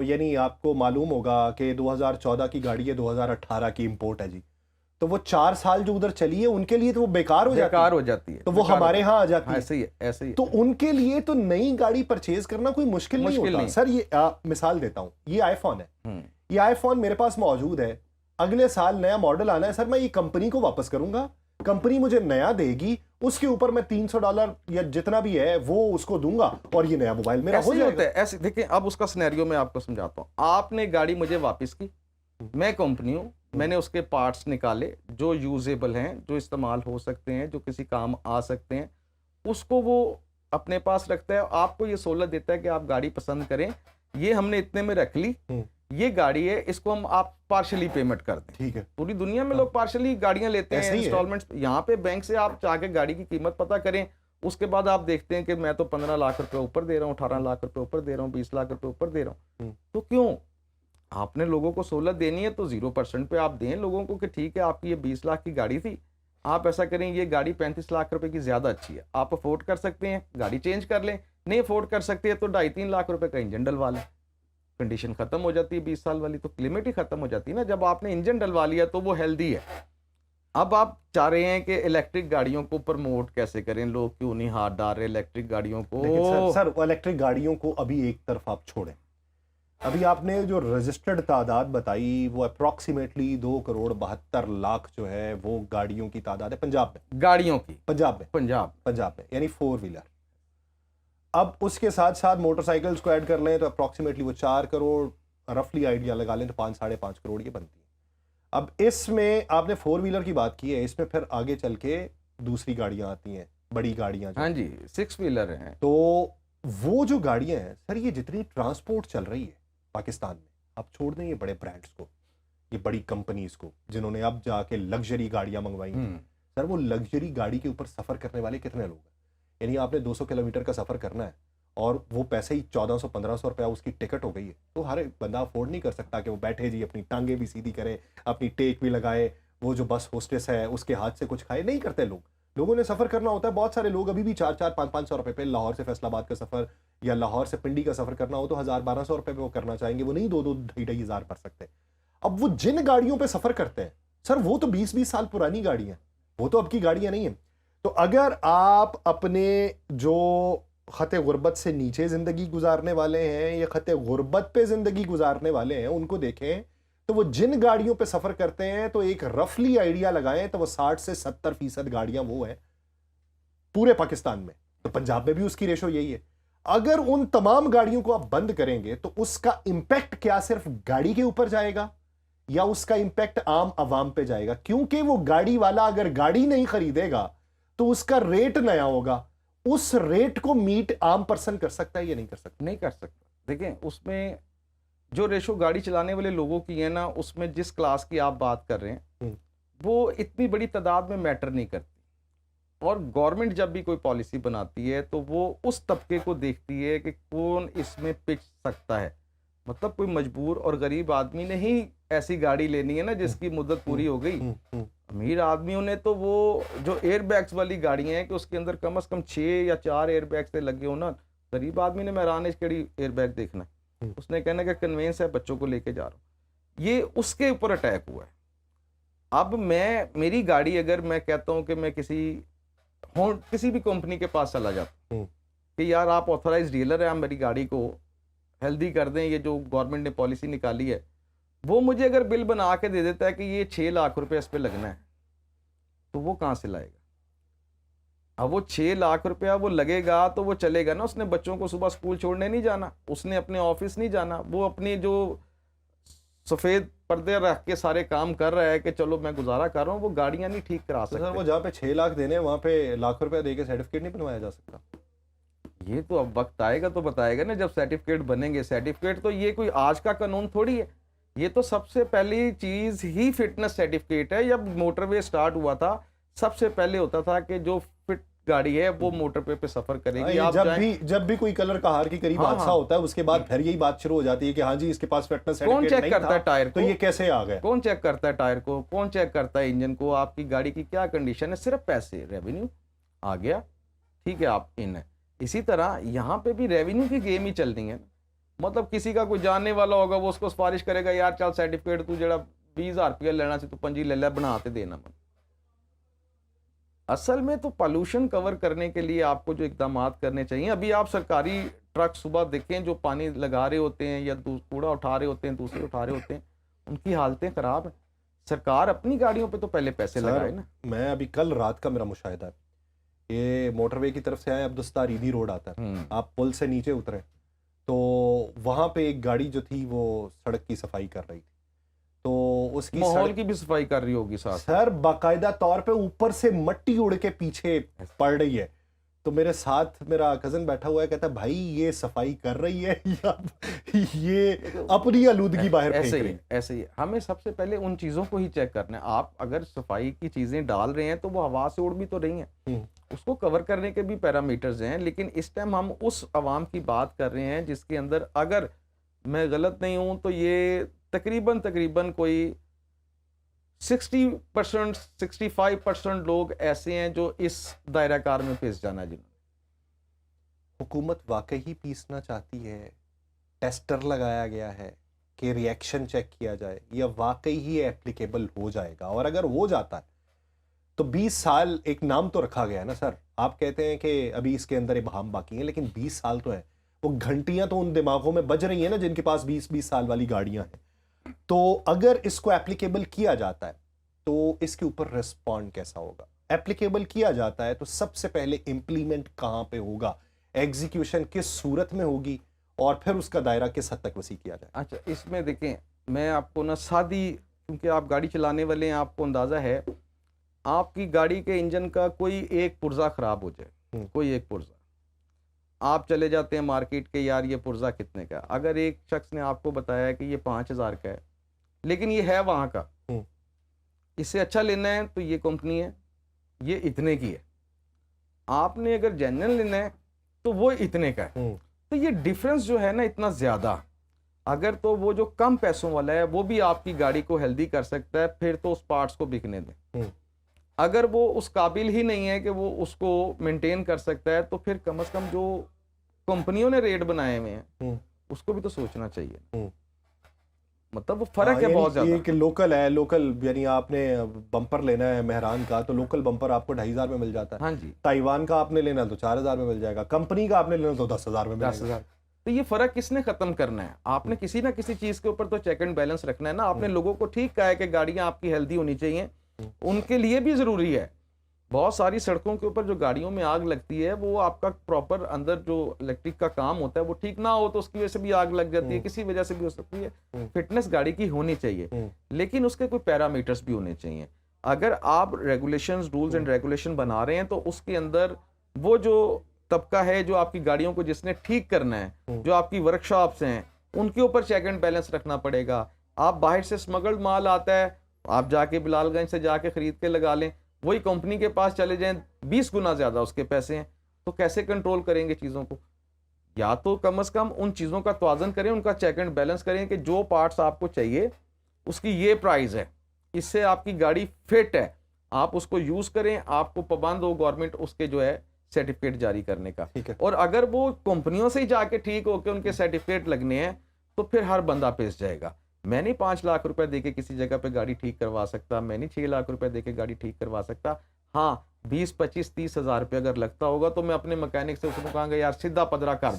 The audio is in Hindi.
यानी आपको मालूम होगा कि 2014 की गाड़ी है, 2018 की इंपोर्ट है जी, तो वो 4 साल जो उधर चली है उनके लिए तो वो बेकार हो जाती है, तो वो हमारे यहाँ आ जाती है। ऐसे ही है, ऐसे ही है। तो उनके लिए तो नई गाड़ी परचेज करना कोई मुश्किल नहीं होता सर। ये मिसाल देता हूँ, ये आईफोन है, ये आईफोन मेरे पास मौजूद है, अगले साल नया मॉडल आना है सर, मैं ये कंपनी को वापस करूंगा, कंपनी मुझे नया देगी, उसके ऊपर मैं $300 या जितना भी है वो उसको दूंगा और ये नया मोबाइल मेरा हो जाएगा। ऐसे देखिए, अब उसका सिनेरियो मैं आपको समझाता हूँ। आपने गाड़ी मुझे वापस की, मैं कंपनी हूँ, मैंने उसके पार्ट्स निकाले जो यूजेबल हैं, जो इस्तेमाल हो सकते हैं, जो किसी काम आ सकते हैं, उसको वो अपने पास रखता है, आपको ये सहूलत देता है कि आप गाड़ी पसंद करें, ये हमने इतने में रख ली, ये गाड़ी है, इसको हम आप पार्शली पेमेंट कर दें। ठीक है, पूरी दुनिया में लोग पार्शली गाड़ियां लेते हैं इंस्टॉलमेंट्स। यहाँ पे बैंक से आप जाके गाड़ी की कीमत पता करें, उसके बाद आप देखते हैं कि मैं तो 15 लाख रुपए ऊपर दे रहा हूँ, 18 लाख रुपए ऊपर दे रहा हूँ, 20 लाख रुपए ऊपर दे रहा हूँ। तो क्यों? आपने लोगों को सहूलत देनी है तो 0% पे आप दें लोगों को कि ठीक है, आपकी ये 20 लाख की गाड़ी थी, आप ऐसा करें, ये गाड़ी 35 लाख रुपए की ज्यादा अच्छी है, आप अफोर्ड कर सकते हैं, गाड़ी चेंज कर लें। नहीं अफोर्ड कर सकते हैं तो 2.5-3 लाख रुपए का इंजन डलवा लें, कंडीशन खत्म हो जाती है। 20 साल वाली तो लिमिट ही खत्म हो जाती है ना। जब आपने इंजन डलवा लिया तो वो हेल्दी है। अब आप चाह रहे हैं कि इलेक्ट्रिक गाड़ियों को प्रमोट कैसे करें, लोग क्यों नहीं हाथ डाल रहे इलेक्ट्रिक गाड़ियों को? सर इलेक्ट्रिक गाड़ियों को अभी एक तरफ आप छोड़ें, अभी आपने जो रजिस्टर्ड तादाद बताई वो अप्रॉक्सीमेटली 2,72,00,000 जो है वो गाड़ियों की तादाद है पंजाब में, गाड़ियों की पंजाब में यानी 4 व्हीलर। अब उसके साथ साथ मोटरसाइकिल्स को ऐड कर लें तो अप्रॉक्सीमेटली वो 4 करोड़, रफली आइडिया लगा लें तो 5-5.5 करोड़ ये बनती है। अब इसमें आपने 4 व्हीलर की बात की है, इसमें फिर आगे चल के दूसरी गाड़ियां आती हैं, बड़ी गाड़ियां। हाँ जी, 6 व्हीलर हैं। तो वो जो गाड़ियां हैं सर, ये जितनी ट्रांसपोर्ट चल रही है पाकिस्तान में, आप छोड़ दें ये बड़े ब्रांड्स को, ये बड़ी कंपनीज को जिन्होंने अब जाके लग्जरी गाड़ियां मंगवाई हैं, सर वो लग्जरी गाड़ी के ऊपर सफर करने वाले कितने लोग हैं? यानी आपने 200 किलोमीटर का सफर करना है और वो पैसे ही 1400-1500 रुपया उसकी टिकट हो गई है, तो हर एक बंदा अफोर्ड नहीं कर सकता कि वो बैठे जी अपनी टांगे भी सीधी करे, अपनी टेक भी लगाए, वो जो बस होस्टेस है उसके हाथ से कुछ खाए, नहीं करते लोगों ने सफर करना होता है। बहुत सारे लोग अभी भी 4-500 रुपए पे लाहौर से फैसलाबाद का सफर या लाहौर से पिंडी का सफर करना हो तो 1000-1200 रुपए पे वो करना चाहेंगे, वो नहीं 2-2-2.5 हज़ार भर सकते। अब वो जिन गाड़ियों पे सफर करते हैं सर, वो तो 20-20 साल पुरानी गाड़ी है, वो तो अब की गाड़ियां नहीं है। तो अगर आप अपने जो खते गुर्बत से नीचे जिंदगी गुजारने वाले हैं या खते गुर्बत पे जिंदगी गुजारने वाले हैं उनको देखें, तो वो जिन गाड़ियों पे सफर करते हैं तो एक रफली आइडिया लगाएं तो वो 60 से 70% गाड़ियां वो है पूरे पाकिस्तान में। तो पंजाब में भी उसकी रेशो यही है। अगर उन तमाम गाड़ियों को आप बंद करेंगे तो उसका इंपैक्ट क्या सिर्फ गाड़ी के ऊपर जाएगा या उसका इंपैक्ट आम आवाम पे जाएगा? क्योंकि वो गाड़ी वाला अगर गाड़ी नहीं खरीदेगा तो उसका रेट नया होगा, उस रेट को मीट आम पर्सन कर सकता है या नहीं कर सकता? नहीं कर सकता। देखें, उसमें जो रेशो गाड़ी चलाने वाले लोगों की है ना, उसमें जिस क्लास की आप बात कर रहे हैं वो इतनी बड़ी तादाद में मैटर नहीं करती। और गवर्नमेंट जब भी कोई पॉलिसी बनाती है तो वो उस तबके को देखती है कि कौन इसमें पिच सकता है। मतलब कोई मजबूर और गरीब आदमी ने ही ऐसी गाड़ी लेनी है ना जिसकी मुद्दत पूरी हो गई। अमीर आदमियों ने तो वो जो एयर बैग्स वाली गाड़ियां हैं कि उसके अंदर कम से कम 6 या 4 एयर बैग से लगे हो ना। गरीब आदमी ने मैरान कड़ी एयर बैग देखना, उसने कहना कि कन्वेंस है, बच्चों को लेके जा रहा हूँ, ये उसके ऊपर अटैक हुआ है। अब मेरी गाड़ी अगर मैं कहता हूँ कि मैं किसी भी कंपनी के पास चला जाता हूँ कि यार आप ऑथराइज डीलर है, आप मेरी गाड़ी को हेल्दी कर दें, ये जो गवर्नमेंट ने पॉलिसी निकाली है, वो मुझे अगर बिल बना के दे देता है कि ये 6 लाख रुपए इस पे लगना है, तो वो कहाँ से लाएगा? अब वो 6 लाख रुपया वो लगेगा तो वो चलेगा ना, उसने बच्चों को सुबह स्कूल छोड़ने नहीं जाना, उसने अपने ऑफिस नहीं जाना, वो अपनी जो सफेद पर्दे रख के सारे काम कर रहा है कि चलो मैं गुजारा कर रहा हूँ, वो गाड़ियां नहीं ठीक करा सकते। सर वो जहाँ पे 6 लाख देने वहां पे लाख रुपया देके सर्टिफिकेट नहीं बनवाया जा सकता? ये तो अब वक्त आएगा तो बताएगा ना, जब सर्टिफिकेट बनेंगे। सर्टिफिकेट तो ये कोई आज का कानून थोड़ी है, ये तो सबसे पहली चीज ही फिटनेस सर्टिफिकेट है। जब मोटरवे स्टार्ट हुआ था सबसे पहले होता था कि जो फिट गाड़ी है वो मोटरवे पे सफर करेगी। आप जब भी कोई कलर कहार की करीब हादसा होता है उसके बाद फिर यही बात शुरू हो जाती है कि हाँ जी इसके पास फिटनेस सर्टिफिकेट नहीं था। कौन चेक करता है टायर को? तो ये कैसे आ गया? कौन चेक करता है टायर को? कौन चेक करता है इंजन को? आपकी गाड़ी की क्या कंडीशन है? सिर्फ पैसे, रेवेन्यू आ गया, ठीक है, आप इन है। इसी तरह यहाँ पे भी रेवेन्यू की गेम ही चल रही है। मतलब किसी का कोई जानने वाला होगा, वो उसको सिफारिश करेगा, यार चल सर्टिफिकेट तू जरा 20,000 रुपया लेना से तू 5 ले ले, बना के देना। असल में तो पॉल्यूशन कवर करने के लिए आपको जो इकदाम करने चाहिए, अभी आप सरकारी ट्रक सुबह देखें जो पानी लगा रहे होते हैं या कूड़ा उठा रहे होते हैं, दूसरे उठा रहे होते हैं, उनकी हालतें खराब हैं। सरकार अपनी गाड़ियों पे तो पहले पैसे लगाए ना। मैं अभी कल रात का मेरा मुशाहिदा है, ये मोटरवे की तरफ से आया अब्दुस्तार ईदी रोड आता है, आप पुल से नीचे उतरे तो वहां पे एक गाड़ी जो थी वो सड़क की सफाई कर रही थी, तो उसकी माहौल की भी सफाई कर रही होगी साथ। सर बाकायदा तौर पे ऊपर से मिट्टी उड़ के पीछे पड़ रही है, तो मेरे साथ मेरा कजन बैठा हुआ है, कहता है भाई ये सफाई कर रही है या ये अपनी आलूदगी बाहर फेंक रही है। ऐसे ही हमें सबसे पहले उन चीजों को ही चेक करना है। आप अगर सफाई की चीजें डाल रहे हैं तो वो हवा से उड़ भी तो रही हैं, उसको कवर करने के भी पैरामीटर्स हैं। लेकिन इस टाइम हम उस अवाम की बात कर रहे हैं जिसके अंदर, अगर मैं गलत नहीं हूं तो ये तकरीबन कोई 60% 65% लोग ऐसे हैं जो इस दायरा कार में पेश जाना है। जिन्होंने हुकूमत वाकई ही पीसना चाहती है, टेस्टर लगाया गया है कि रिएक्शन चेक किया जाए, या वाकई ही एप्लीकेबल हो जाएगा? और अगर हो जाता है तो 20 साल एक नाम तो रखा गया है ना सर, आप कहते हैं कि अभी इसके अंदर इबहाम बाकी है, लेकिन 20 साल तो है, वो घंटियां तो उन दिमागों में बज रही है ना जिनके पास 20-20 साल वाली गाड़ियां हैं। तो अगर इसको एप्लीकेबल किया जाता है तो इसके ऊपर रिस्पॉन्ड कैसा होगा? एप्लीकेबल किया जाता है तो सबसे पहले इंप्लीमेंट कहां पे होगा, एग्जीक्यूशन किस सूरत में होगी, और फिर उसका दायरा किस हद तक वसी किया जाए? अच्छा, इसमें देखें, मैं आपको ना सादी, क्योंकि आप गाड़ी चलाने वाले हैं, आपको अंदाज़ा है, आपकी गाड़ी के इंजन का कोई एक पुर्जा ख़राब हो जाए, कोई एक पुर्जा, आप चले जाते हैं मार्केट के, यार ये पुर्जा कितने का? अगर एक शख्स ने आपको बताया कि ये 5,000 का है, लेकिन ये है वहाँ का, इससे अच्छा लेना है तो ये कंपनी है, ये इतने की है। आपने अगर जेन्युइन लेना है तो वो इतने का है। तो ये डिफरेंस जो है ना इतना ज़्यादा, अगर तो वो जो कम पैसों वाला है वो भी आपकी गाड़ी को हेल्दी कर सकता है, फिर तो उस पार्ट्स को बिकने दें। अगर वो उस काबिल ही नहीं है कि वो उसको मेंटेन कर सकता है, तो फिर कम से कम जो कंपनियों ने रेट बनाए हुए हैं उसको भी तो सोचना चाहिए। मतलब वो फर्क है बहुत ज्यादा। ये कि लोकल है, लोकल यानी आपने बम्पर लेना है मेहरान का तो लोकल बम्पर आपको 2,500 में मिल जाता है। हाँ जी। ताइवान का आपने लेना तो 4,000 में मिल जाएगा, कंपनी का आपने लेना तो 10,000 में मिल जाएगा। 10,000। तो ये फर्क किसने खत्म करना है? आपने किसी ना किसी चीज के ऊपर तो चेक एंड बैलेंस रखना है ना। आपने लोगों को ठीक कहा है कि गाड़ियां आपकी हेल्दी होनी चाहिए, उनके लिए भी जरूरी है। बहुत सारी सड़कों के ऊपर जो गाड़ियों में आग लगती है, वो आपका प्रॉपर अंदर जो इलेक्ट्रिक का काम होता है वो ठीक ना हो तो उसकी वजह से भी आग लग जाती है, किसी वजह से भी हो सकती है। फिटनेस गाड़ी की होनी चाहिए, लेकिन उसके कोई पैरामीटर्स भी होने चाहिए। अगर आप रेगुलेशंस, रूल्स एंड रेगुलेशन बना रहे हैं तो उसके अंदर वो जो तबका है जो आपकी गाड़ियों को जिसने ठीक करना है, जो आपकी वर्कशॉप्स हैं, उनके ऊपर चेक एंड बैलेंस रखना पड़ेगा। आप बाहर से स्मगल्ड माल आता है, आप जाके बिलालगंज से जाके खरीद के लगा लें, वही कंपनी के पास चले जाएं, 20 गुना ज्यादा उसके पैसे हैं, तो कैसे कंट्रोल करेंगे चीजों को? या तो कम से कम उन चीजों का तवाज़न करें, उनका चेक एंड बैलेंस करें कि जो पार्ट्स आपको चाहिए उसकी ये प्राइस है, इससे आपकी गाड़ी फिट है, आप उसको यूज करें, आपको पाबंद हो गवर्नमेंट उसके जो है सर्टिफिकेट जारी करने का। और अगर वो कंपनियों से ही जाके ठीक होकर उनके सर्टिफिकेट लगने हैं तो फिर हर बंदा पेश जाएगा। मैं नहीं 5 लाख रुपए देके किसी जगह पे गाड़ी ठीक करवा सकता, मैं नहीं 6 लाख रुपए देके गाड़ी ठीक करवा सकता। हाँ, 20, 25, 30 हज़ार रुपये अगर लगता होगा तो मैं अपने मैकेनिक से उसको कहूँगा यार सीधा पदरा कर